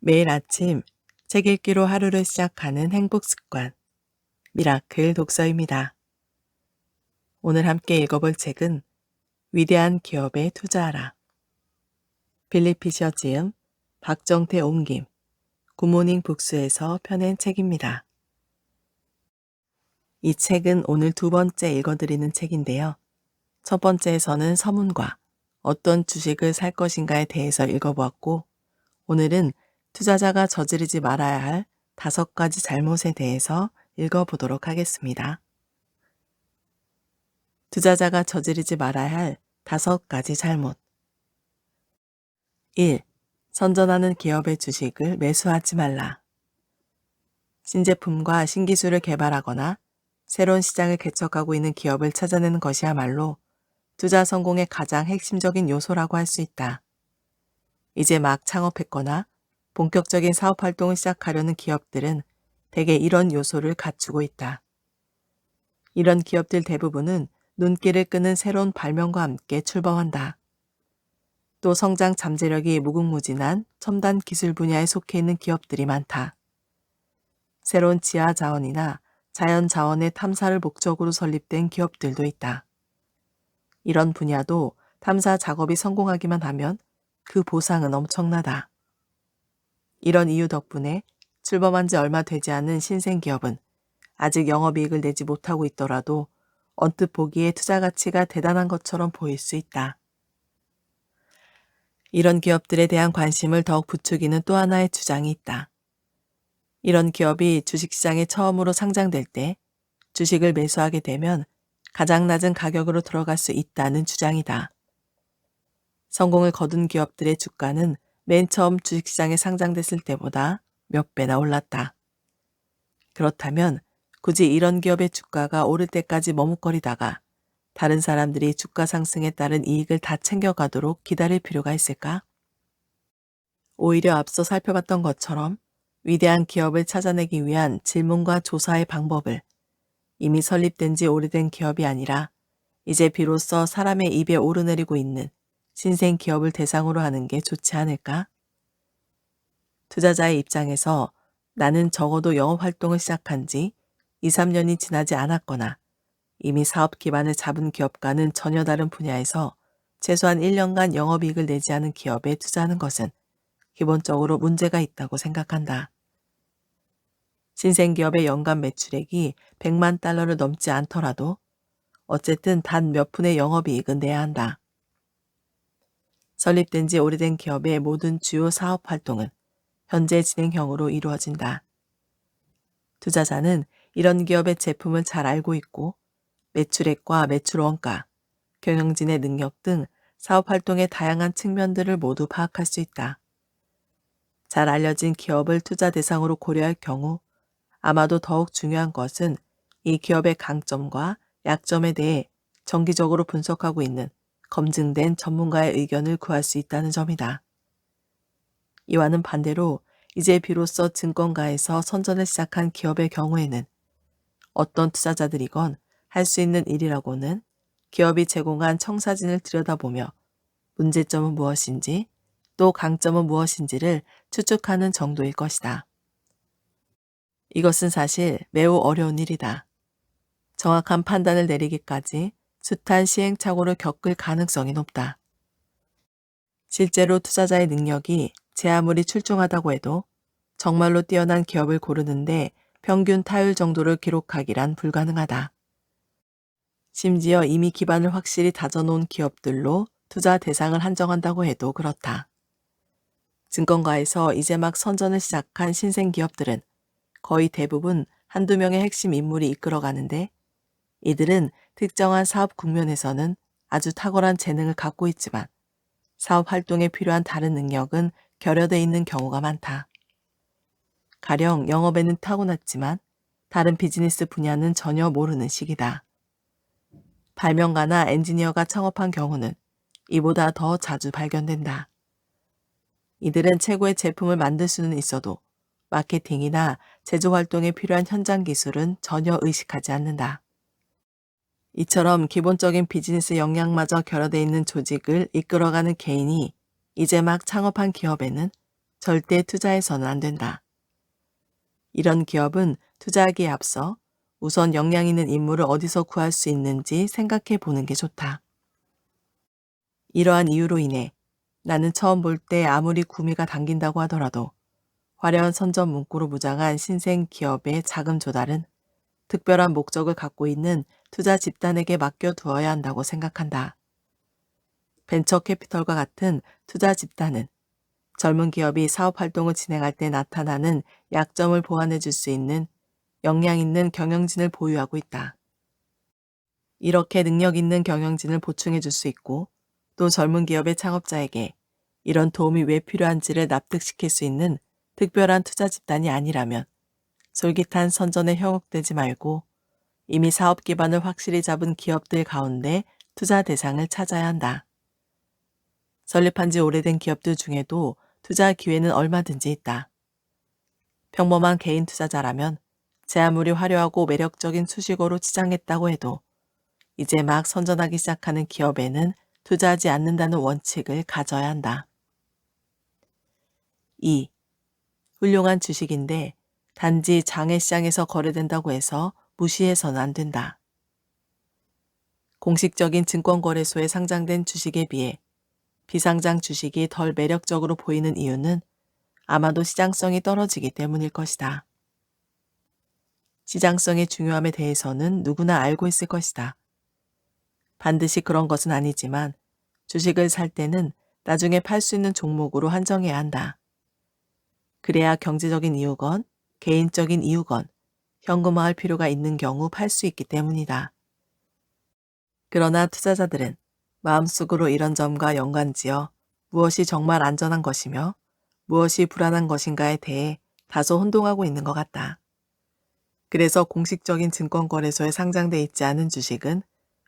매일 아침 책 읽기로 하루를 시작하는 행복 습관, 미라클 독서입니다. 오늘 함께 읽어볼 책은 위대한 기업에 투자하라. 빌리 피셔 지음, 박정태 옮김, 굿모닝 북스에서 펴낸 책입니다. 이 책은 오늘 두 번째 읽어드리는 책인데요. 첫 번째에서는 서문과 어떤 주식을 살 것인가에 대해서 읽어보았고, 오늘은 투자자가 저지르지 말아야 할 5가지 잘못에 대해서 읽어보도록 하겠습니다. 투자자가 저지르지 말아야 할 5가지 잘못. 1. 선전하는 기업의 주식을 매수하지 말라. 신제품과 신기술을 개발하거나 새로운 시장을 개척하고 있는 기업을 찾아내는 것이야말로 투자 성공의 가장 핵심적인 요소라고 할 수 있다. 이제 막 창업했거나 본격적인 사업 활동을 시작하려는 기업들은 대개 이런 요소를 갖추고 있다. 이런 기업들 대부분은 눈길을 끄는 새로운 발명과 함께 출범한다. 또 성장 잠재력이 무궁무진한 첨단 기술 분야에 속해 있는 기업들이 많다. 새로운 지하 자원이나 자연 자원의 탐사를 목적으로 설립된 기업들도 있다. 이런 분야도 탐사 작업이 성공하기만 하면 그 보상은 엄청나다. 이런 이유 덕분에 출범한 지 얼마 되지 않은 신생 기업은 아직 영업이익을 내지 못하고 있더라도 언뜻 보기에 투자 가치가 대단한 것처럼 보일 수 있다. 이런 기업들에 대한 관심을 더욱 부추기는 또 하나의 주장이 있다. 이런 기업이 주식시장에 처음으로 상장될 때 주식을 매수하게 되면 가장 낮은 가격으로 들어갈 수 있다는 주장이다. 성공을 거둔 기업들의 주가는 맨 처음 주식시장에 상장됐을 때보다 몇 배나 올랐다. 그렇다면 굳이 이런 기업의 주가가 오를 때까지 머뭇거리다가 다른 사람들이 주가 상승에 따른 이익을 다 챙겨가도록 기다릴 필요가 있을까? 오히려 앞서 살펴봤던 것처럼 위대한 기업을 찾아내기 위한 질문과 조사의 방법을 이미 설립된 지 오래된 기업이 아니라 이제 비로소 사람의 입에 오르내리고 있는 신생 기업을 대상으로 하는 게 좋지 않을까? 투자자의 입장에서 나는 적어도 영업 활동을 시작한 지 2, 3년이 지나지 않았거나 이미 사업 기반을 잡은 기업과는 전혀 다른 분야에서 최소한 1년간 영업이익을 내지 않은 기업에 투자하는 것은 기본적으로 문제가 있다고 생각한다. 신생기업의 연간 매출액이 100만 달러를 넘지 않더라도 어쨌든 단 몇 푼의 영업이익은 내야 한다. 설립된 지 오래된 기업의 모든 주요 사업 활동은 현재 진행형으로 이루어진다. 투자자는 이런 기업의 제품을 잘 알고 있고 매출액과 매출 원가, 경영진의 능력 등 사업 활동의 다양한 측면들을 모두 파악할 수 있다. 잘 알려진 기업을 투자 대상으로 고려할 경우 아마도 더욱 중요한 것은 이 기업의 강점과 약점에 대해 정기적으로 분석하고 있는 검증된 전문가의 의견을 구할 수 있다는 점이다. 이와는 반대로 이제 비로소 증권가에서 선전을 시작한 기업의 경우에는 어떤 투자자들이건 할 수 있는 일이라고는 기업이 제공한 청사진을 들여다보며 문제점은 무엇인지 또 강점은 무엇인지를 추측하는 정도일 것이다. 이것은 사실 매우 어려운 일이다. 정확한 판단을 내리기까지 숱한 시행착오를 겪을 가능성이 높다. 실제로 투자자의 능력이 제 아무리 출중하다고 해도 정말로 뛰어난 기업을 고르는데 평균 타율 정도를 기록하기란 불가능하다. 심지어 이미 기반을 확실히 다져놓은 기업들로 투자 대상을 한정한다고 해도 그렇다. 증권가에서 이제 막 선전을 시작한 신생 기업들은 거의 대부분 한두 명의 핵심 인물이 이끌어가는데 이들은 특정한 사업 국면에서는 아주 탁월한 재능을 갖고 있지만 사업 활동에 필요한 다른 능력은 결여돼 있는 경우가 많다. 가령 영업에는 타고났지만 다른 비즈니스 분야는 전혀 모르는 시기다. 발명가나 엔지니어가 창업한 경우는 이보다 더 자주 발견된다. 이들은 최고의 제품을 만들 수는 있어도 마케팅이나 제조 활동에 필요한 현장 기술은 전혀 의식하지 않는다. 이처럼 기본적인 비즈니스 역량마저 결여돼 있는 조직을 이끌어가는 개인이 이제 막 창업한 기업에는 절대 투자해서는 안 된다. 이런 기업은 투자하기에 앞서 우선 역량 있는 인물을 어디서 구할 수 있는지 생각해 보는 게 좋다. 이러한 이유로 인해 나는 처음 볼 때 아무리 구미가 당긴다고 하더라도 화려한 선전 문구로 무장한 신생 기업의 자금 조달은 특별한 목적을 갖고 있는 투자 집단에게 맡겨두어야 한다고 생각한다. 벤처 캐피털과 같은 투자 집단은 젊은 기업이 사업 활동을 진행할 때 나타나는 약점을 보완해 줄 수 있는 역량 있는 경영진을 보유하고 있다. 이렇게 능력 있는 경영진을 보충해 줄 수 있고 또 젊은 기업의 창업자에게 이런 도움이 왜 필요한지를 납득시킬 수 있는 특별한 투자 집단이 아니라면 솔깃한 선전에 현혹되지 말고 이미 사업 기반을 확실히 잡은 기업들 가운데 투자 대상을 찾아야 한다. 설립한 지 오래된 기업들 중에도 투자 기회는 얼마든지 있다. 평범한 개인 투자자라면 제 아무리 화려하고 매력적인 수식어로 치장했다고 해도 이제 막 선전하기 시작하는 기업에는 투자하지 않는다는 원칙을 가져야 한다. 2. 훌륭한 주식인데 단지 장외시장에서 거래된다고 해서 무시해서는 안 된다. 공식적인 증권거래소에 상장된 주식에 비해 비상장 주식이 덜 매력적으로 보이는 이유는 아마도 시장성이 떨어지기 때문일 것이다. 시장성의 중요함에 대해서는 누구나 알고 있을 것이다. 반드시 그런 것은 아니지만 주식을 살 때는 나중에 팔 수 있는 종목으로 한정해야 한다. 그래야 경제적인 이유건 개인적인 이유건 현금화할 필요가 있는 경우 팔 수 있기 때문이다. 그러나 투자자들은 마음속으로 이런 점과 연관지어 무엇이 정말 안전한 것이며 무엇이 불안한 것인가에 대해 다소 혼동하고 있는 것 같다. 그래서 공식적인 증권거래소에 상장돼 있지 않은 주식은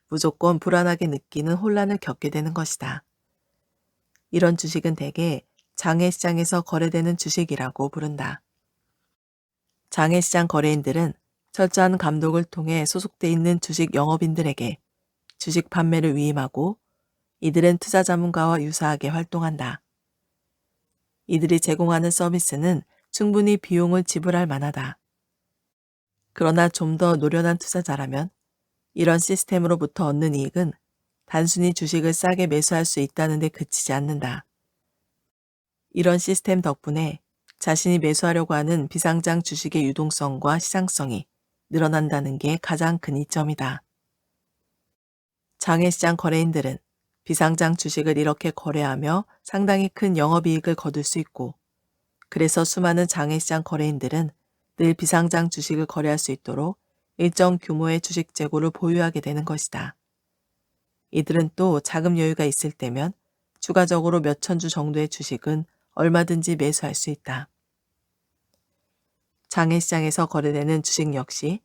무조건 불안하게 느끼는 혼란을 겪게 되는 것이다. 이런 주식은 대개 장외시장에서 거래되는 주식이라고 부른다. 장외시장 거래인들은 철저한 감독을 통해 소속돼 있는 주식 영업인들에게 주식 판매를 위임하고 이들은 투자 자문가와 유사하게 활동한다. 이들이 제공하는 서비스는 충분히 비용을 지불할 만하다. 그러나 좀 더 노련한 투자자라면 이런 시스템으로부터 얻는 이익은 단순히 주식을 싸게 매수할 수 있다는 데 그치지 않는다. 이런 시스템 덕분에 자신이 매수하려고 하는 비상장 주식의 유동성과 시장성이 늘어난다는 게 가장 큰 이점이다. 장외시장 거래인들은 비상장 주식을 이렇게 거래하며 상당히 큰 영업이익을 거둘 수 있고 그래서 수많은 장외시장 거래인들은 늘 비상장 주식을 거래할 수 있도록 일정 규모의 주식 재고를 보유하게 되는 것이다. 이들은 또 자금 여유가 있을 때면 추가적으로 몇천 주 정도의 주식은 얼마든지 매수할 수 있다. 장외시장에서 거래되는 주식 역시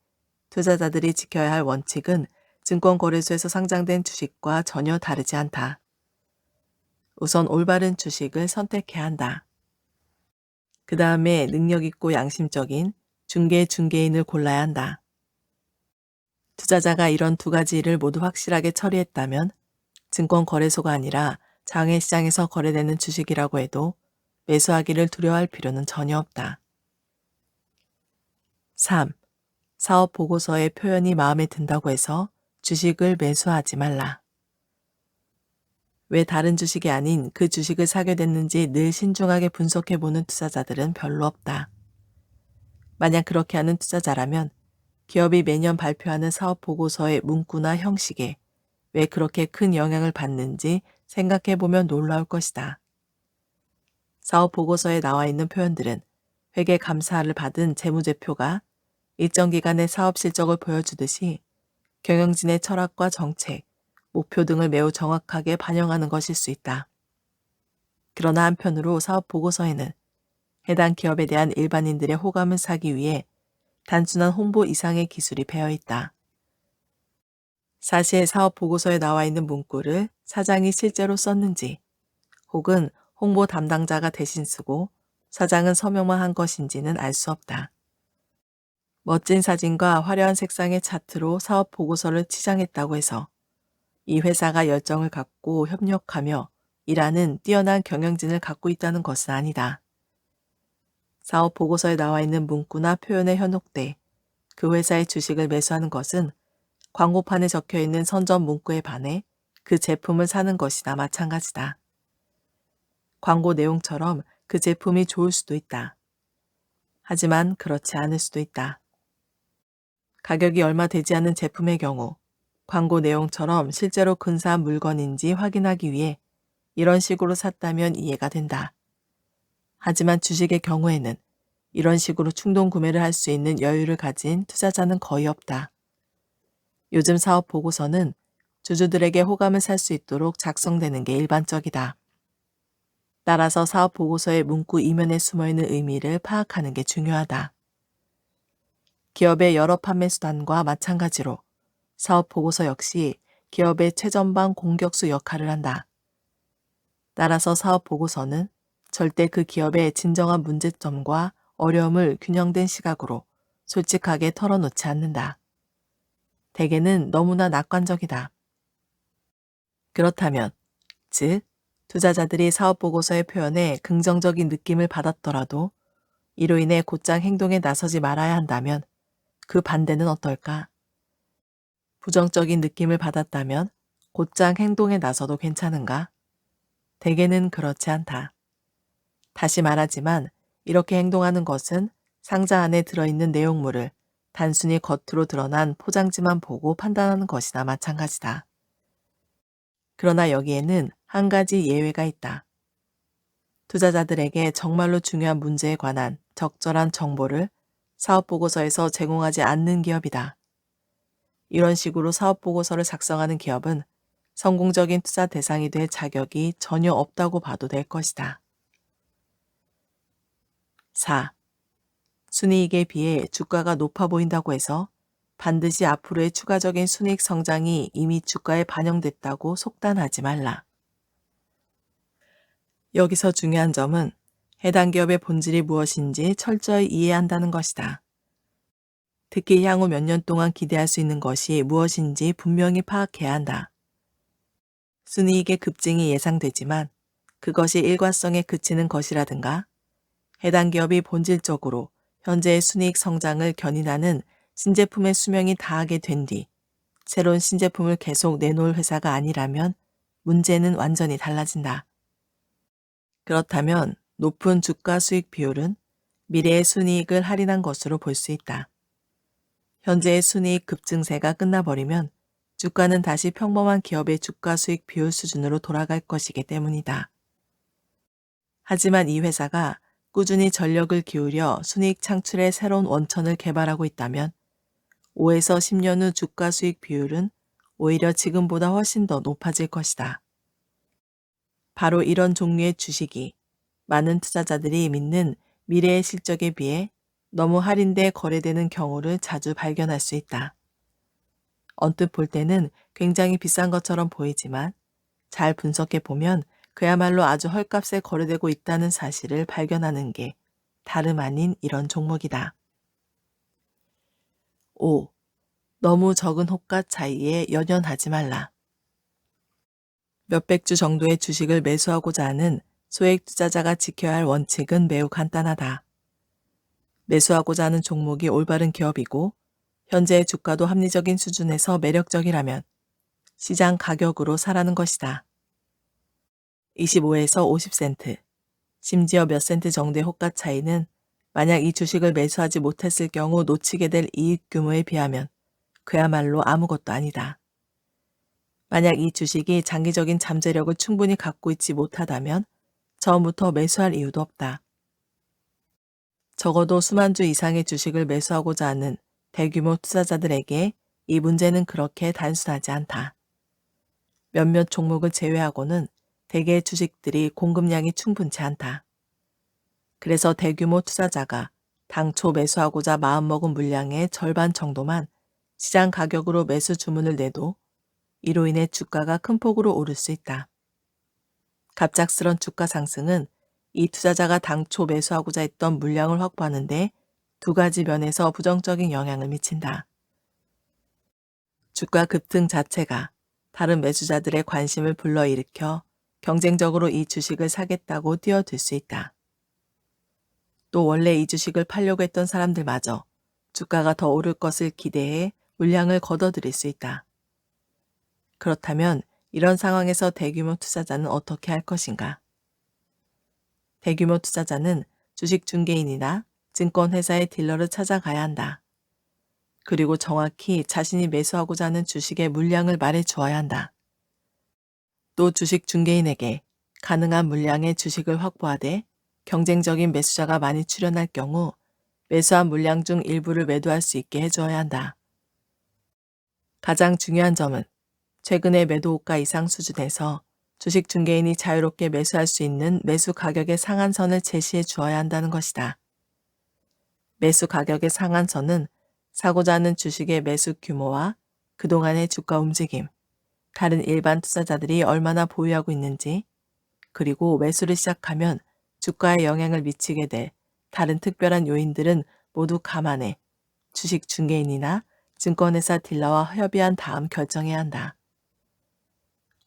투자자들이 지켜야 할 원칙은 증권거래소에서 상장된 주식과 전혀 다르지 않다. 우선 올바른 주식을 선택해야 한다. 그 다음에 능력 있고 양심적인 중개인을 골라야 한다. 투자자가 이런 두 가지 일을 모두 확실하게 처리했다면 증권거래소가 아니라 장외시장에서 거래되는 주식이라고 해도 매수하기를 두려워할 필요는 전혀 없다. 3. 사업 보고서의 표현이 마음에 든다고 해서 주식을 매수하지 말라. 왜 다른 주식이 아닌 그 주식을 사게 됐는지 늘 신중하게 분석해보는 투자자들은 별로 없다. 만약 그렇게 하는 투자자라면 기업이 매년 발표하는 사업 보고서의 문구나 형식에 왜 그렇게 큰 영향을 받는지 생각해보면 놀라울 것이다. 사업 보고서에 나와 있는 표현들은 회계 감사를 받은 재무제표가 일정 기간의 사업 실적을 보여주듯이 경영진의 철학과 정책, 목표 등을 매우 정확하게 반영하는 것일 수 있다. 그러나 한편으로 사업 보고서에는 해당 기업에 대한 일반인들의 호감을 사기 위해 단순한 홍보 이상의 기술이 배어 있다. 사실 사업 보고서에 나와 있는 문구를 사장이 실제로 썼는지 혹은 홍보 담당자가 대신 쓰고 사장은 서명만 한 것인지는 알 수 없다. 멋진 사진과 화려한 색상의 차트로 사업 보고서를 치장했다고 해서 이 회사가 열정을 갖고 협력하며 일하는 뛰어난 경영진을 갖고 있다는 것은 아니다. 사업 보고서에 나와 있는 문구나 표현에 현혹돼 그 회사의 주식을 매수하는 것은 광고판에 적혀 있는 선전 문구에 반해 그 제품을 사는 것이나 마찬가지다. 광고 내용처럼 그 제품이 좋을 수도 있다. 하지만 그렇지 않을 수도 있다. 가격이 얼마 되지 않는 제품의 경우 광고 내용처럼 실제로 근사한 물건인지 확인하기 위해 이런 식으로 샀다면 이해가 된다. 하지만 주식의 경우에는 이런 식으로 충동 구매를 할 수 있는 여유를 가진 투자자는 거의 없다. 요즘 사업 보고서는 주주들에게 호감을 살 수 있도록 작성되는 게 일반적이다. 따라서 사업 보고서의 문구 이면에 숨어있는 의미를 파악하는 게 중요하다. 기업의 여러 판매 수단과 마찬가지로 사업 보고서 역시 기업의 최전방 공격수 역할을 한다. 따라서 사업 보고서는 절대 그 기업의 진정한 문제점과 어려움을 균형된 시각으로 솔직하게 털어놓지 않는다. 대개는 너무나 낙관적이다. 그렇다면, 즉, 투자자들이 사업 보고서의 표현에 긍정적인 느낌을 받았더라도 이로 인해 곧장 행동에 나서지 말아야 한다면 그 반대는 어떨까? 부정적인 느낌을 받았다면 곧장 행동에 나서도 괜찮은가? 대개는 그렇지 않다. 다시 말하지만 이렇게 행동하는 것은 상자 안에 들어있는 내용물을 단순히 겉으로 드러난 포장지만 보고 판단하는 것이나 마찬가지다. 그러나 여기에는 한 가지 예외가 있다. 투자자들에게 정말로 중요한 문제에 관한 적절한 정보를 사업보고서에서 제공하지 않는 기업이다. 이런 식으로 사업보고서를 작성하는 기업은 성공적인 투자 대상이 될 자격이 전혀 없다고 봐도 될 것이다. 4. 순이익에 비해 주가가 높아 보인다고 해서 반드시 앞으로의 추가적인 순이익 성장이 이미 주가에 반영됐다고 속단하지 말라. 여기서 중요한 점은 해당 기업의 본질이 무엇인지 철저히 이해한다는 것이다. 특히 향후 몇 년 동안 기대할 수 있는 것이 무엇인지 분명히 파악해야 한다. 순이익의 급증이 예상되지만 그것이 일관성에 그치는 것이라든가 해당 기업이 본질적으로 현재의 순이익 성장을 견인하는 신제품의 수명이 다하게 된 뒤 새로운 신제품을 계속 내놓을 회사가 아니라면 문제는 완전히 달라진다. 그렇다면 높은 주가 수익 비율은 미래의 순이익을 할인한 것으로 볼 수 있다. 현재의 순이익 급증세가 끝나버리면 주가는 다시 평범한 기업의 주가 수익 비율 수준으로 돌아갈 것이기 때문이다. 하지만 이 회사가 꾸준히 전력을 기울여 순이익 창출의 새로운 원천을 개발하고 있다면 5에서 10년 후 주가 수익 비율은 오히려 지금보다 훨씬 더 높아질 것이다. 바로 이런 종류의 주식이 많은 투자자들이 믿는 미래의 실적에 비해 너무 할인돼 거래되는 경우를 자주 발견할 수 있다. 언뜻 볼 때는 굉장히 비싼 것처럼 보이지만 잘 분석해 보면 그야말로 아주 헐값에 거래되고 있다는 사실을 발견하는 게 다름 아닌 이런 종목이다. 5. 너무 적은 호가 차이에 연연하지 말라. 몇백 주 정도의 주식을 매수하고자 하는 소액 투자자가 지켜야 할 원칙은 매우 간단하다. 매수하고자 하는 종목이 올바른 기업이고 현재의 주가도 합리적인 수준에서 매력적이라면 시장 가격으로 사라는 것이다. 25에서 50센트, 심지어 몇 센트 정도의 호가 차이는 만약 이 주식을 매수하지 못했을 경우 놓치게 될 이익 규모에 비하면 그야말로 아무것도 아니다. 만약 이 주식이 장기적인 잠재력을 충분히 갖고 있지 못하다면 처음부터 매수할 이유도 없다. 적어도 수만 주 이상의 주식을 매수하고자 하는 대규모 투자자들에게 이 문제는 그렇게 단순하지 않다. 몇몇 종목을 제외하고는 대개의 주식들이 공급량이 충분치 않다. 그래서 대규모 투자자가 당초 매수하고자 마음먹은 물량의 절반 정도만 시장 가격으로 매수 주문을 내도 이로 인해 주가가 큰 폭으로 오를 수 있다. 갑작스런 주가 상승은 이 투자자가 당초 매수하고자 했던 물량을 확보하는데 두 가지 면에서 부정적인 영향을 미친다. 주가 급등 자체가 다른 매수자들의 관심을 불러일으켜 경쟁적으로 이 주식을 사겠다고 뛰어들 수 있다. 또 원래 이 주식을 팔려고 했던 사람들마저 주가가 더 오를 것을 기대해 물량을 걷어들일 수 있다. 그렇다면 이런 상황에서 대규모 투자자는 어떻게 할 것인가? 대규모 투자자는 주식 중개인이나 증권회사의 딜러를 찾아가야 한다. 그리고 정확히 자신이 매수하고자 하는 주식의 물량을 말해 주어야 한다. 또 주식 중개인에게 가능한 물량의 주식을 확보하되 경쟁적인 매수자가 많이 출현할 경우 매수한 물량 중 일부를 매도할 수 있게 해줘야 한다. 가장 중요한 점은 최근의 매도 호가 이상 수준에서 주식 중개인이 자유롭게 매수할 수 있는 매수 가격의 상한선을 제시해 주어야 한다는 것이다. 매수 가격의 상한선은 사고자 하는 주식의 매수 규모와 그동안의 주가 움직임, 다른 일반 투자자들이 얼마나 보유하고 있는지, 그리고 매수를 시작하면 주가에 영향을 미치게 될 다른 특별한 요인들은 모두 감안해 주식 중개인이나 증권회사 딜러와 협의한 다음 결정해야 한다.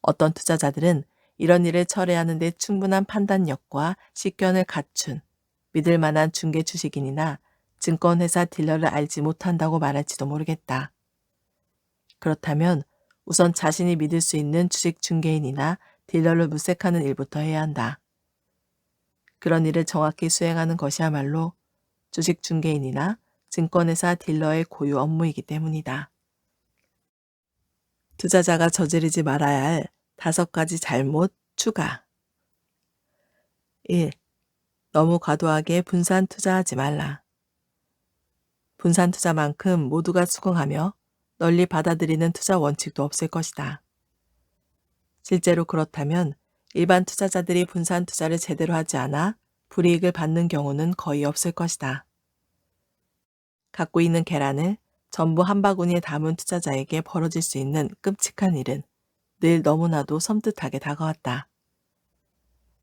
어떤 투자자들은 이런 일을 처리하는 데 충분한 판단력과 식견을 갖춘 믿을 만한 중개 주식인이나 증권회사 딜러를 알지 못한다고 말할지도 모르겠다. 그렇다면 우선 자신이 믿을 수 있는 주식 중개인이나 딜러를 물색하는 일부터 해야 한다. 그런 일을 정확히 수행하는 것이야말로 주식 중개인이나 증권회사 딜러의 고유 업무이기 때문이다. 투자자가 저지르지 말아야 할 5가지 잘못 추가. 1. 너무 과도하게 분산 투자하지 말라. 분산 투자만큼 모두가 수긍하며 널리 받아들이는 투자 원칙도 없을 것이다. 실제로 그렇다면 일반 투자자들이 분산 투자를 제대로 하지 않아 불이익을 받는 경우는 거의 없을 것이다. 갖고 있는 계란을 전부 한 바구니에 담은 투자자에게 벌어질 수 있는 끔찍한 일은 늘 너무나도 섬뜩하게 다가왔다.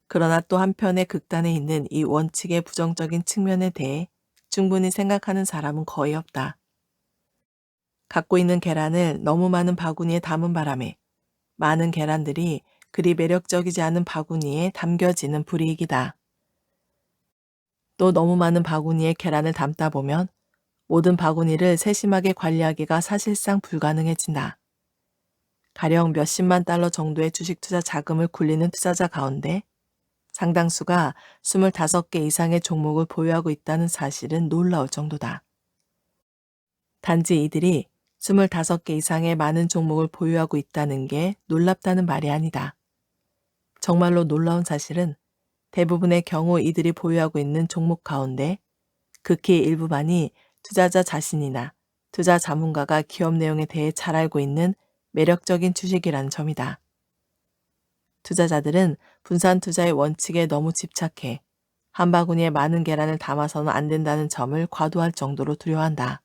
그러나 또 한편의 극단에 있는 이 원칙의 부정적인 측면에 대해 충분히 생각하는 사람은 거의 없다. 갖고 있는 계란을 너무 많은 바구니에 담은 바람에 많은 계란들이 그리 매력적이지 않은 바구니에 담겨지는 불이익이다. 또 너무 많은 바구니에 계란을 담다 보면 모든 바구니를 세심하게 관리하기가 사실상 불가능해진다. 가령 몇십만 달러 정도의 주식 투자 자금을 굴리는 투자자 가운데 상당수가 25개 이상의 종목을 보유하고 있다는 사실은 놀라울 정도다. 단지 이들이 25개 이상의 많은 종목을 보유하고 있다는 게 놀랍다는 말이 아니다. 정말로 놀라운 사실은 대부분의 경우 이들이 보유하고 있는 종목 가운데 극히 일부만이 투자자 자신이나 투자 자문가가 기업 내용에 대해 잘 알고 있는 매력적인 주식이라는 점이다. 투자자들은 분산 투자의 원칙에 너무 집착해 한 바구니에 많은 계란을 담아서는 안 된다는 점을 과도할 정도로 두려워한다.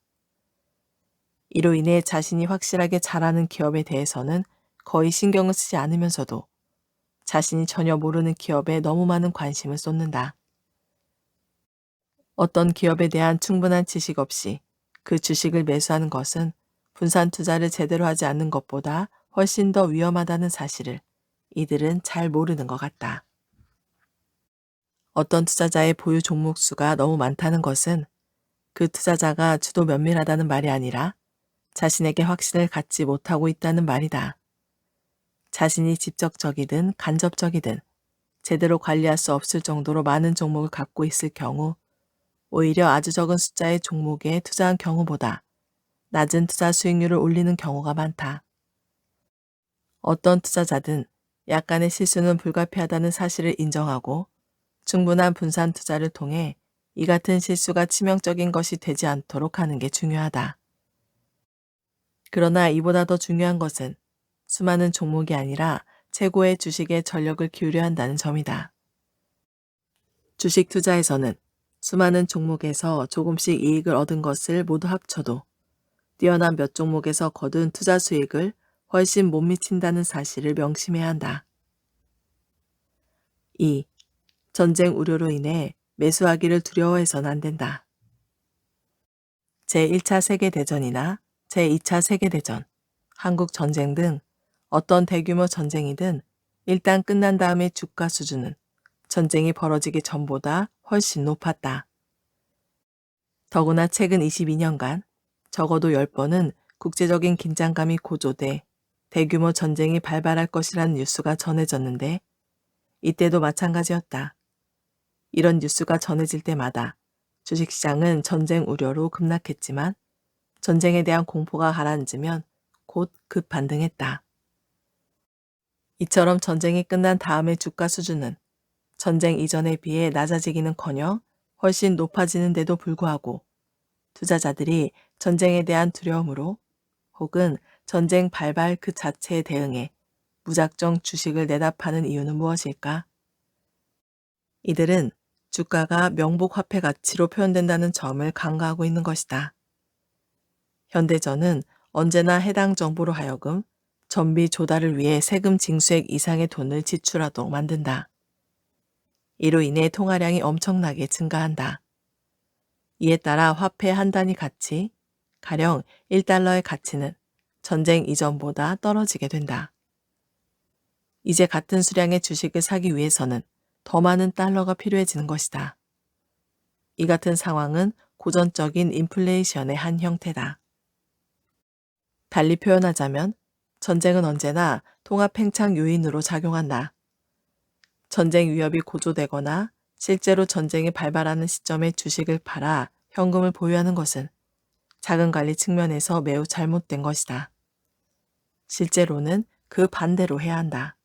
이로 인해 자신이 확실하게 잘 아는 기업에 대해서는 거의 신경을 쓰지 않으면서도 자신이 전혀 모르는 기업에 너무 많은 관심을 쏟는다. 어떤 기업에 대한 충분한 지식 없이 그 주식을 매수하는 것은 분산 투자를 제대로 하지 않는 것보다 훨씬 더 위험하다는 사실을 이들은 잘 모르는 것 같다. 어떤 투자자의 보유 종목 수가 너무 많다는 것은 그 투자자가 주도 면밀하다는 말이 아니라 자신에게 확신을 갖지 못하고 있다는 말이다. 자신이 직접적이든 간접적이든 제대로 관리할 수 없을 정도로 많은 종목을 갖고 있을 경우 오히려 아주 적은 숫자의 종목에 투자한 경우보다 낮은 투자 수익률을 올리는 경우가 많다. 어떤 투자자든 약간의 실수는 불가피하다는 사실을 인정하고 충분한 분산 투자를 통해 이 같은 실수가 치명적인 것이 되지 않도록 하는 게 중요하다. 그러나 이보다 더 중요한 것은 수많은 종목이 아니라 최고의 주식에 전력을 기울여야 한다는 점이다. 주식 투자에서는 수많은 종목에서 조금씩 이익을 얻은 것을 모두 합쳐도 뛰어난 몇 종목에서 거둔 투자 수익을 훨씬 못 미친다는 사실을 명심해야 한다. 2. 전쟁 우려로 인해 매수하기를 두려워해서는 안 된다. 제1차 세계대전이나 제2차 세계대전, 한국전쟁 등 어떤 대규모 전쟁이든 일단 끝난 다음의 주가 수준은 전쟁이 벌어지기 전보다 훨씬 높았다. 더구나 최근 22년간 적어도 10번은 국제적인 긴장감이 고조돼 대규모 전쟁이 발발할 것이라는 뉴스가 전해졌는데 이때도 마찬가지였다. 이런 뉴스가 전해질 때마다 주식시장은 전쟁 우려로 급락했지만 전쟁에 대한 공포가 가라앉으면 곧 급반등했다. 이처럼 전쟁이 끝난 다음의 주가 수준은 전쟁 이전에 비해 낮아지기는커녕 훨씬 높아지는데도 불구하고 투자자들이 전쟁에 대한 두려움으로 혹은 전쟁 발발 그 자체에 대응해 무작정 주식을 내다 파는 이유는 무엇일까? 이들은 주가가 명목 화폐 가치로 표현된다는 점을 간과하고 있는 것이다. 현대전은 언제나 해당 정부로 하여금 전비 조달을 위해 세금 징수액 이상의 돈을 지출하도록 만든다. 이로 인해 통화량이 엄청나게 증가한다. 이에 따라 화폐 한 단위 가치, 가령 1달러의 가치는 전쟁 이전보다 떨어지게 된다. 이제 같은 수량의 주식을 사기 위해서는 더 많은 달러가 필요해지는 것이다. 이 같은 상황은 고전적인 인플레이션의 한 형태다. 달리 표현하자면 전쟁은 언제나 통합 팽창 요인으로 작용한다. 전쟁 위협이 고조되거나 실제로 전쟁이 발발하는 시점에 주식을 팔아 현금을 보유하는 것은 자금 관리 측면에서 매우 잘못된 것이다. 실제로는 그 반대로 해야 한다.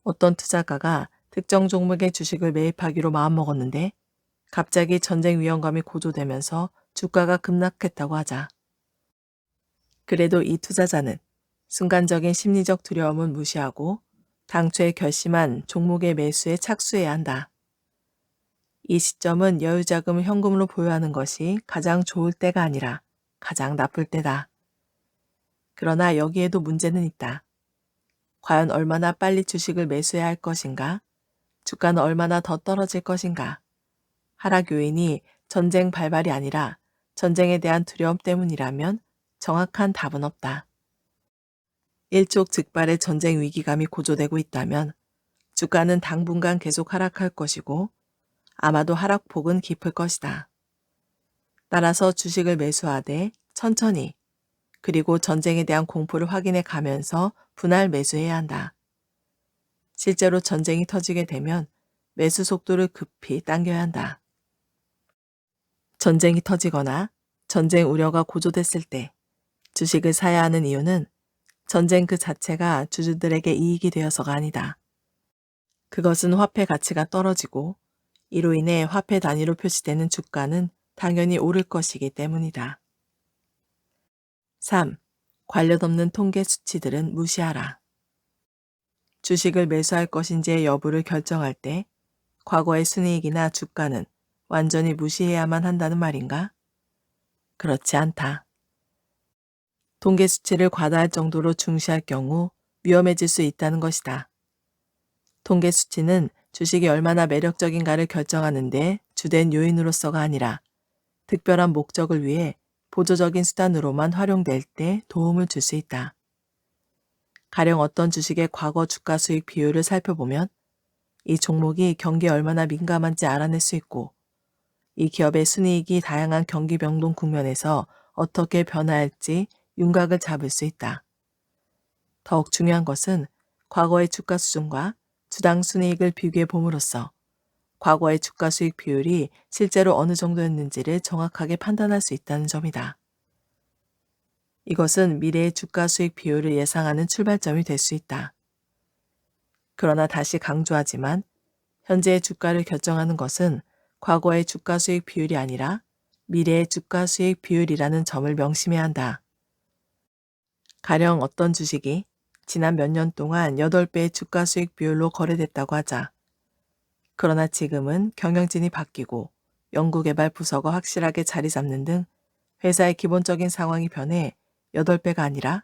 어떤 투자가가 특정 종목의 주식을 매입하기로 마음먹었는데 갑자기 전쟁 위험감이 고조되면서 주가가 급락했다고 하자. 그래도 이 투자자는 순간적인 심리적 두려움은 무시하고 당초에 결심한 종목의 매수에 착수해야 한다. 이 시점은 여유자금을 현금으로 보유하는 것이 가장 좋을 때가 아니라 가장 나쁠 때다. 그러나 여기에도 문제는 있다. 과연 얼마나 빨리 주식을 매수해야 할 것인가? 주가는 얼마나 더 떨어질 것인가? 하락 요인이 전쟁 발발이 아니라 전쟁에 대한 두려움 때문이라면 정확한 답은 없다. 일촉즉발의 전쟁 위기감이 고조되고 있다면 주가는 당분간 계속 하락할 것이고 아마도 하락폭은 깊을 것이다. 따라서 주식을 매수하되 천천히 그리고 전쟁에 대한 공포를 확인해 가면서 분할 매수해야 한다. 실제로 전쟁이 터지게 되면 매수 속도를 급히 당겨야 한다. 전쟁이 터지거나 전쟁 우려가 고조됐을 때 주식을 사야 하는 이유는 전쟁 그 자체가 주주들에게 이익이 되어서가 아니다. 그것은 화폐 가치가 떨어지고 이로 인해 화폐 단위로 표시되는 주가는 당연히 오를 것이기 때문이다. 3. 관련 없는 통계 수치들은 무시하라. 주식을 매수할 것인지의 여부를 결정할 때 과거의 순이익이나 주가는 완전히 무시해야만 한다는 말인가? 그렇지 않다. 통계 수치를 과다할 정도로 중시할 경우 위험해질 수 있다는 것이다. 통계 수치는 주식이 얼마나 매력적인가를 결정하는 데 주된 요인으로서가 아니라 특별한 목적을 위해 보조적인 수단으로만 활용될 때 도움을 줄 수 있다. 가령 어떤 주식의 과거 주가 수익 비율을 살펴보면 이 종목이 경기에 얼마나 민감한지 알아낼 수 있고 이 기업의 순이익이 다양한 경기 변동 국면에서 어떻게 변화할지 윤곽을 잡을 수 있다. 더욱 중요한 것은 과거의 주가 수준과 주당 순이익을 비교해 봄으로써 과거의 주가 수익 비율이 실제로 어느 정도였는지를 정확하게 판단할 수 있다는 점이다. 이것은 미래의 주가 수익 비율을 예상하는 출발점이 될 수 있다. 그러나 다시 강조하지만 현재의 주가를 결정하는 것은 과거의 주가 수익 비율이 아니라 미래의 주가 수익 비율이라는 점을 명심해야 한다. 가령 어떤 주식이 지난 몇 년 동안 8배의 주가 수익 비율로 거래됐다고 하자. 그러나 지금은 경영진이 바뀌고 연구개발 부서가 확실하게 자리 잡는 등 회사의 기본적인 상황이 변해 8배가 아니라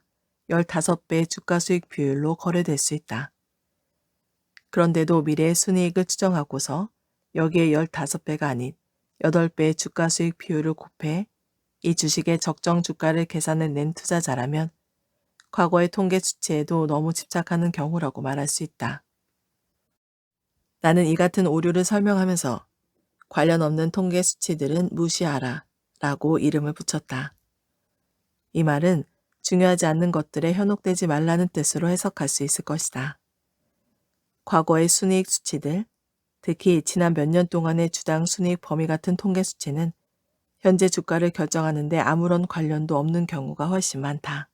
15배의 주가 수익 비율로 거래될 수 있다. 그런데도 미래의 순이익을 추정하고서 여기에 15배가 아닌 8배의 주가 수익 비율을 곱해 이 주식의 적정 주가를 계산해낸 투자자라면 과거의 통계 수치에도 너무 집착하는 경우라고 말할 수 있다. 나는 이 같은 오류를 설명하면서 관련 없는 통계 수치들은 무시하라 라고 이름을 붙였다. 이 말은 중요하지 않는 것들에 현혹되지 말라는 뜻으로 해석할 수 있을 것이다. 과거의 순이익 수치들, 특히 지난 몇 년 동안의 주당 순이익 범위 같은 통계 수치는 현재 주가를 결정하는 데 아무런 관련도 없는 경우가 훨씬 많다.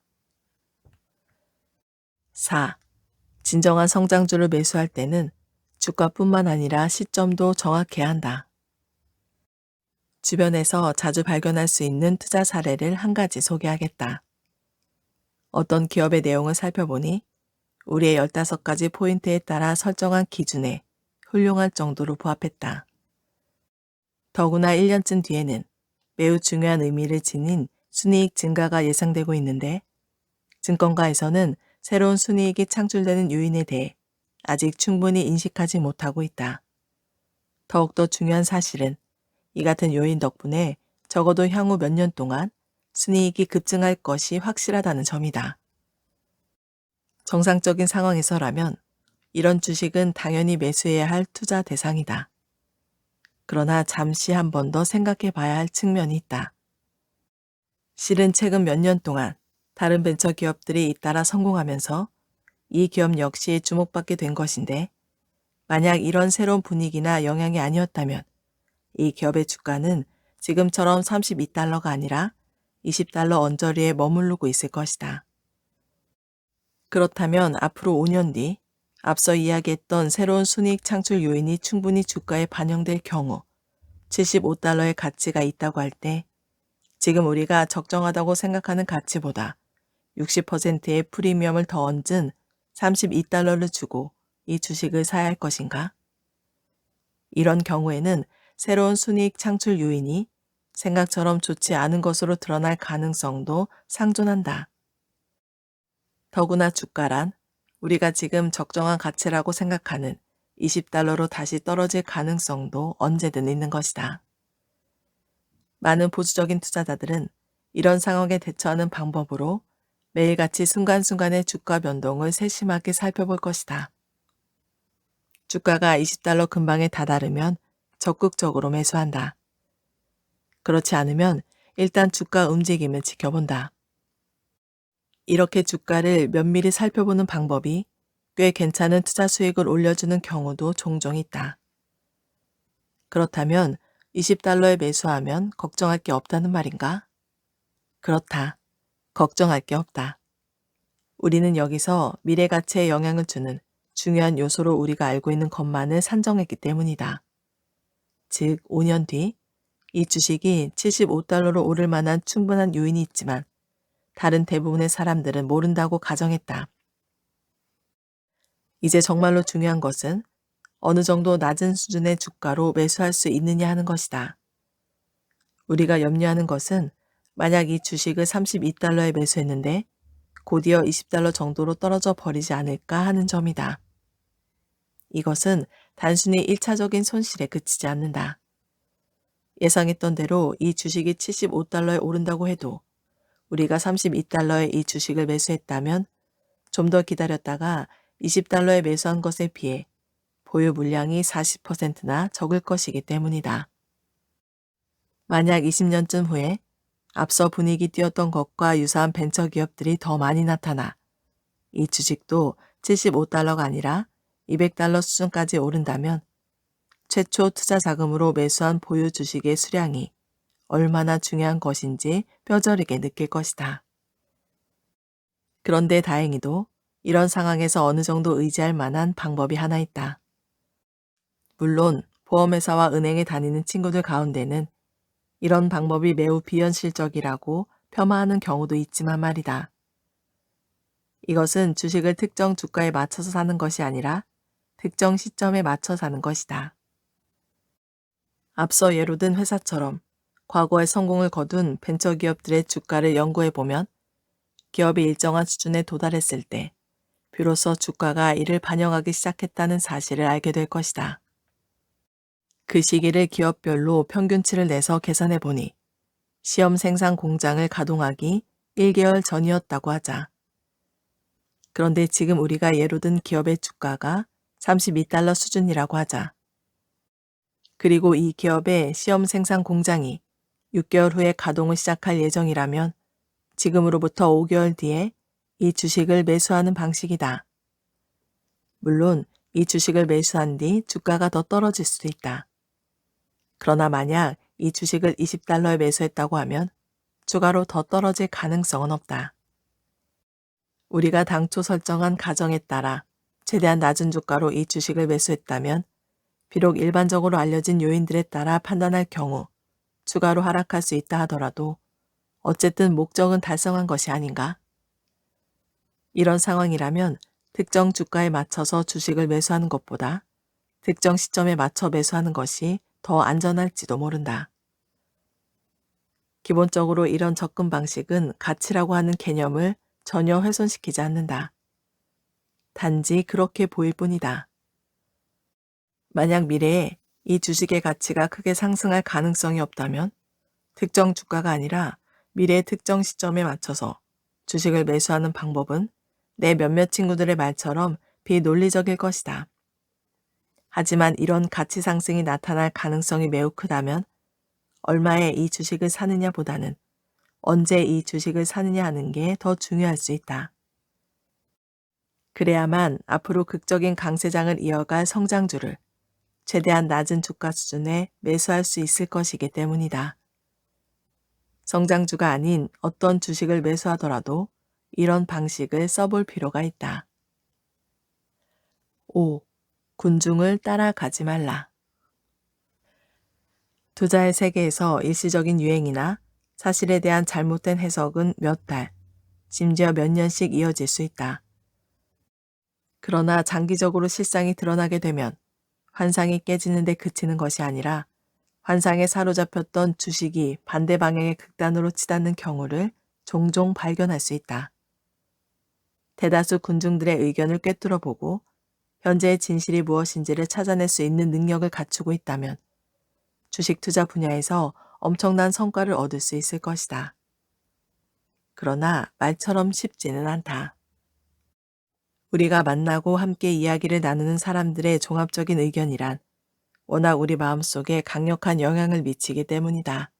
4. 진정한 성장주를 매수할 때는 주가뿐만 아니라 시점도 정확해야 한다. 주변에서 자주 발견할 수 있는 투자 사례를 한 가지 소개하겠다. 어떤 기업의 내용을 살펴보니 우리의 15가지 포인트에 따라 설정한 기준에 훌륭할 정도로 부합했다. 더구나 1년쯤 뒤에는 매우 중요한 의미를 지닌 순이익 증가가 예상되고 있는데 증권가에서는 새로운 순이익이 창출되는 요인에 대해 아직 충분히 인식하지 못하고 있다. 더욱더 중요한 사실은 이 같은 요인 덕분에 적어도 향후 몇 년 동안 순이익이 급증할 것이 확실하다는 점이다. 정상적인 상황에서라면 이런 주식은 당연히 매수해야 할 투자 대상이다. 그러나 잠시 한 번 더 생각해 봐야 할 측면이 있다. 실은 최근 몇 년 동안 다른 벤처 기업들이 잇따라 성공하면서 이 기업 역시 주목받게 된 것인데 만약 이런 새로운 분위기나 영향이 아니었다면 이 기업의 주가는 지금처럼 32달러가 아니라 20달러 언저리에 머무르고 있을 것이다. 그렇다면 앞으로 5년 뒤 앞서 이야기했던 새로운 순이익 창출 요인이 충분히 주가에 반영될 경우 75달러의 가치가 있다고 할 때 지금 우리가 적정하다고 생각하는 가치보다 60%의 프리미엄을 더 얹은 32달러를 주고 이 주식을 사야 할 것인가? 이런 경우에는 새로운 순이익 창출 요인이 생각처럼 좋지 않은 것으로 드러날 가능성도 상존한다. 더구나 주가란 우리가 지금 적정한 가치라고 생각하는 20달러로 다시 떨어질 가능성도 언제든 있는 것이다. 많은 보수적인 투자자들은 이런 상황에 대처하는 방법으로 매일같이 순간순간의 주가 변동을 세심하게 살펴볼 것이다. 주가가 20달러 근방에 다다르면 적극적으로 매수한다. 그렇지 않으면 일단 주가 움직임을 지켜본다. 이렇게 주가를 면밀히 살펴보는 방법이 꽤 괜찮은 투자 수익을 올려주는 경우도 종종 있다. 그렇다면 20달러에 매수하면 걱정할 게 없다는 말인가? 그렇다. 걱정할 게 없다. 우리는 여기서 미래 가치에 영향을 주는 중요한 요소로 우리가 알고 있는 것만을 산정했기 때문이다. 즉, 5년 뒤 이 주식이 75달러로 오를 만한 충분한 요인이 있지만 다른 대부분의 사람들은 모른다고 가정했다. 이제 정말로 중요한 것은 어느 정도 낮은 수준의 주가로 매수할 수 있느냐 하는 것이다. 우리가 염려하는 것은 만약 이 주식을 32달러에 매수했는데 곧이어 20달러 정도로 떨어져 버리지 않을까 하는 점이다. 이것은 단순히 1차적인 손실에 그치지 않는다. 예상했던 대로 이 주식이 75달러에 오른다고 해도 우리가 32달러에 이 주식을 매수했다면 좀 더 기다렸다가 20달러에 매수한 것에 비해 보유 물량이 40%나 적을 것이기 때문이다. 만약 20년쯤 후에 앞서 분위기 띄었던 것과 유사한 벤처 기업들이 더 많이 나타나 이 주식도 75달러가 아니라 200달러 수준까지 오른다면 최초 투자 자금으로 매수한 보유 주식의 수량이 얼마나 중요한 것인지 뼈저리게 느낄 것이다. 그런데 다행히도 이런 상황에서 어느 정도 의지할 만한 방법이 하나 있다. 물론 보험회사와 은행에 다니는 친구들 가운데는 이런 방법이 매우 비현실적이라고 폄하하는 경우도 있지만 말이다. 이것은 주식을 특정 주가에 맞춰서 사는 것이 아니라 특정 시점에 맞춰 사는 것이다. 앞서 예로 든 회사처럼 과거에 성공을 거둔 벤처기업들의 주가를 연구해보면 기업이 일정한 수준에 도달했을 때 비로소 주가가 이를 반영하기 시작했다는 사실을 알게 될 것이다. 그 시기를 기업별로 평균치를 내서 계산해보니 시험 생산 공장을 가동하기 1개월 전이었다고 하자. 그런데 지금 우리가 예로 든 기업의 주가가 32달러 수준이라고 하자. 그리고 이 기업의 시험 생산 공장이 6개월 후에 가동을 시작할 예정이라면 지금으로부터 5개월 뒤에 이 주식을 매수하는 방식이다. 물론 이 주식을 매수한 뒤 주가가 더 떨어질 수도 있다. 그러나 만약 이 주식을 20달러에 매수했다고 하면 추가로 더 떨어질 가능성은 없다. 우리가 당초 설정한 가정에 따라 최대한 낮은 주가로 이 주식을 매수했다면 비록 일반적으로 알려진 요인들에 따라 판단할 경우 추가로 하락할 수 있다 하더라도 어쨌든 목적은 달성한 것이 아닌가? 이런 상황이라면 특정 주가에 맞춰서 주식을 매수하는 것보다 특정 시점에 맞춰 매수하는 것이 더 안전할지도 모른다. 기본적으로 이런 접근 방식은 가치라고 하는 개념을 전혀 훼손시키지 않는다. 단지 그렇게 보일 뿐이다. 만약 미래에 이 주식의 가치가 크게 상승할 가능성이 없다면 특정 주가가 아니라 미래의 특정 시점에 맞춰서 주식을 매수하는 방법은 내 몇몇 친구들의 말처럼 비논리적일 것이다. 하지만 이런 가치 상승이 나타날 가능성이 매우 크다면 얼마에 이 주식을 사느냐보다는 언제 이 주식을 사느냐 하는 게 더 중요할 수 있다. 그래야만 앞으로 극적인 강세장을 이어갈 성장주를 최대한 낮은 주가 수준에 매수할 수 있을 것이기 때문이다. 성장주가 아닌 어떤 주식을 매수하더라도 이런 방식을 써볼 필요가 있다. 5. 군중을 따라가지 말라. 투자의 세계에서 일시적인 유행이나 사실에 대한 잘못된 해석은 몇 달, 심지어 몇 년씩 이어질 수 있다. 그러나 장기적으로 실상이 드러나게 되면 환상이 깨지는 데 그치는 것이 아니라 환상에 사로잡혔던 주식이 반대 방향의 극단으로 치닫는 경우를 종종 발견할 수 있다. 대다수 군중들의 의견을 꿰뚫어 보고 현재의 진실이 무엇인지를 찾아낼 수 있는 능력을 갖추고 있다면 주식 투자 분야에서 엄청난 성과를 얻을 수 있을 것이다. 그러나 말처럼 쉽지는 않다. 우리가 만나고 함께 이야기를 나누는 사람들의 종합적인 의견이란 워낙 우리 마음속에 강력한 영향을 미치기 때문이다.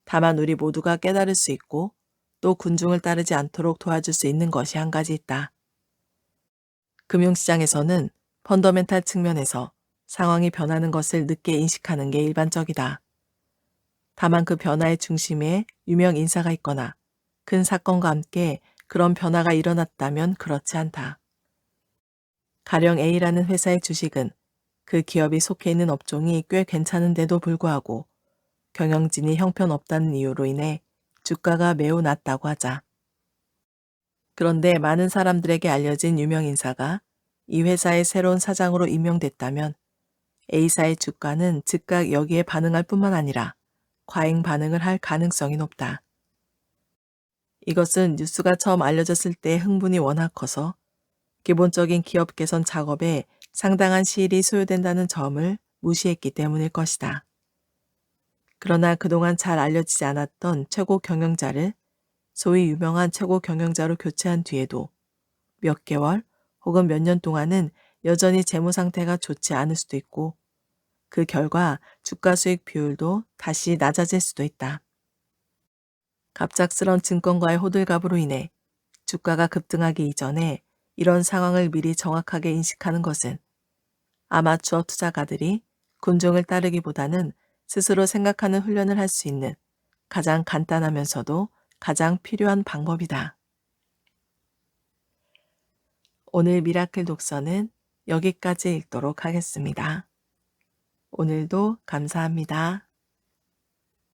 다만 우리 모두가 깨달을 수 있고 또 군중을 따르지 않도록 도와줄 수 있는 것이 한 가지 있다. 금융시장에서는 펀더멘탈 측면에서 상황이 변하는 것을 늦게 인식하는 게 일반적이다. 다만 그 변화의 중심에 유명 인사가 있거나 큰 사건과 함께 그런 변화가 일어났다면 그렇지 않다. 가령 A라는 회사의 주식은 그 기업이 속해 있는 업종이 꽤 괜찮은데도 불구하고 경영진이 형편없다는 이유로 인해 주가가 매우 낮다고 하자. 그런데 많은 사람들에게 알려진 유명 인사가 이 회사의 새로운 사장으로 임명됐다면 A사의 주가는 즉각 여기에 반응할 뿐만 아니라 과잉 반응을 할 가능성이 높다. 이것은 뉴스가 처음 알려졌을 때 흥분이 워낙 커서 기본적인 기업 개선 작업에 상당한 시일이 소요된다는 점을 무시했기 때문일 것이다. 그러나 그동안 잘 알려지지 않았던 최고 경영자를 소위 유명한 최고 경영자로 교체한 뒤에도 몇 개월 혹은 몇 년 동안은 여전히 재무 상태가 좋지 않을 수도 있고 그 결과 주가 수익 비율도 다시 낮아질 수도 있다. 갑작스런 증권가의 호들갑으로 인해 주가가 급등하기 이전에 이런 상황을 미리 정확하게 인식하는 것은 아마추어 투자가들이 군중을 따르기보다는 스스로 생각하는 훈련을 할 수 있는 가장 간단하면서도 가장 필요한 방법이다. 오늘 미라클 독서는 여기까지 읽도록 하겠습니다. 오늘도 감사합니다.